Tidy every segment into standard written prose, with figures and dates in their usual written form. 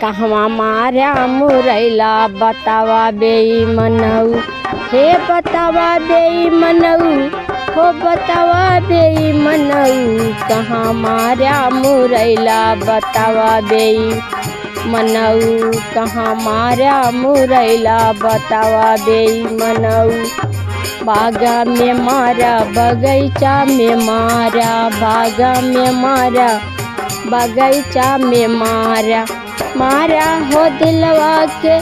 कहवा मारा मुरैला बतावा बेईमनऊ। हे बतावा बेईमनऊ, हो बतावा बेईमनऊ। कहाँ मारा मुरैला बतावा बेईमनऊ। कहाँ मारा मुरैला बतावा बेईमनऊ। बागा में मारा बगीचा में मारा, बागा में मारा बगीचा में मारा। मारा हो दिलवा के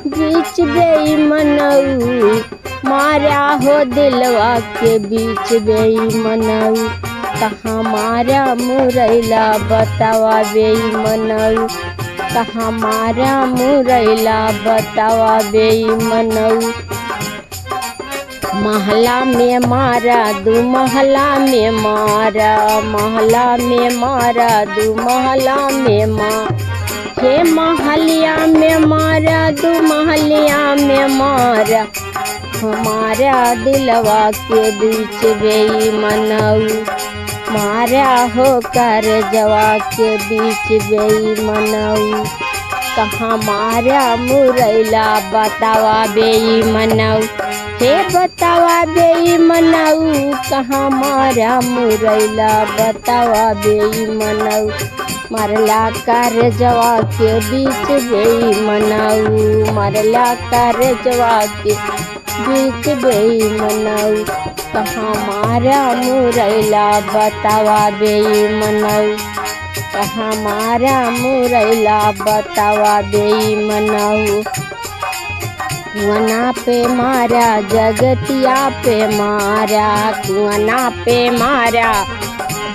बीच बेईमनऊ। मारा हो दिलवा के बीच बेईमनऊ। कहाँ मारा मुरैला बतावा बेईमनऊ। कहाँ मारा मुरैला बतावा बेईमनऊ। महला में मारा दू महला में मारा, महला में मारा दू महला में मारा। हे महलिया में मारा दू महलिया में मारा। हमारा दिलवा के बीच बेईमनऊ। मारा हो कर जवा के बीच बेईमनऊ। कहाँ मारा मुरैला बतावा बेईमनऊ। हे बतावा बेईमनऊ, कहाँ मारा मुरैला बतावा बेईमनऊ। मरला कर जवा के बीच बेईमनऊ। मरला कर जवा के बीच बेईमनऊ। कहाँ मारा मुरैला बतावा बेईमनऊ। कहाँ मारा मुरैला बतावा बेईमनऊ। कुआना पे मारा जगतिया पे मारा, कुआना पे मारा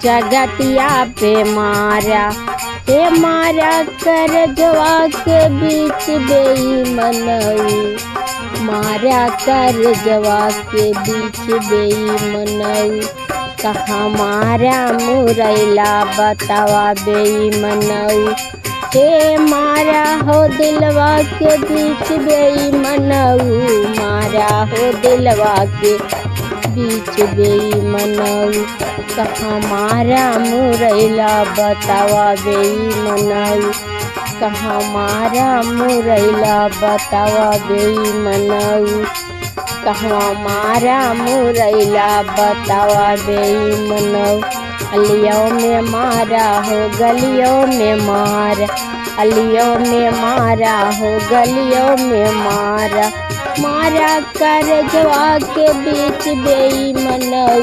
जगतिया पे मारा। हे मारा कर जवा के बीच बेईमनऊ। मारा कर जवा के बीच बेईमनऊ। कहाँ मारा मुरैला बतावा बेईमनऊ। हे मारा हो दिलवा के बीच बेईमनऊ। मारा हो दिलवा के बीच बेईमनऊ। कहाँ मारा मुरैला बतावा बेईमनऊ। कहाँ मारा मुरैला बतावा बेईमनऊ। कहाँ मारा मुरैला बतावा बेईमनऊ। अलियों में मारा हो गलियों में मारा, अलियों में मारा हो गलियों में मारा। मारा कर जवा के बीच बेईमनऊ।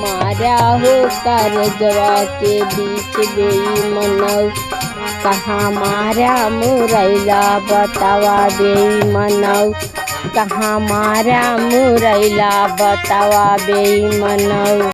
मारा हो कर जवा के बीच बेईमनऊ। कहाँ मारा मुरैला बतावा बेईमनऊ। कहाँ मारा मुरैला बतावा बेईमनऊ।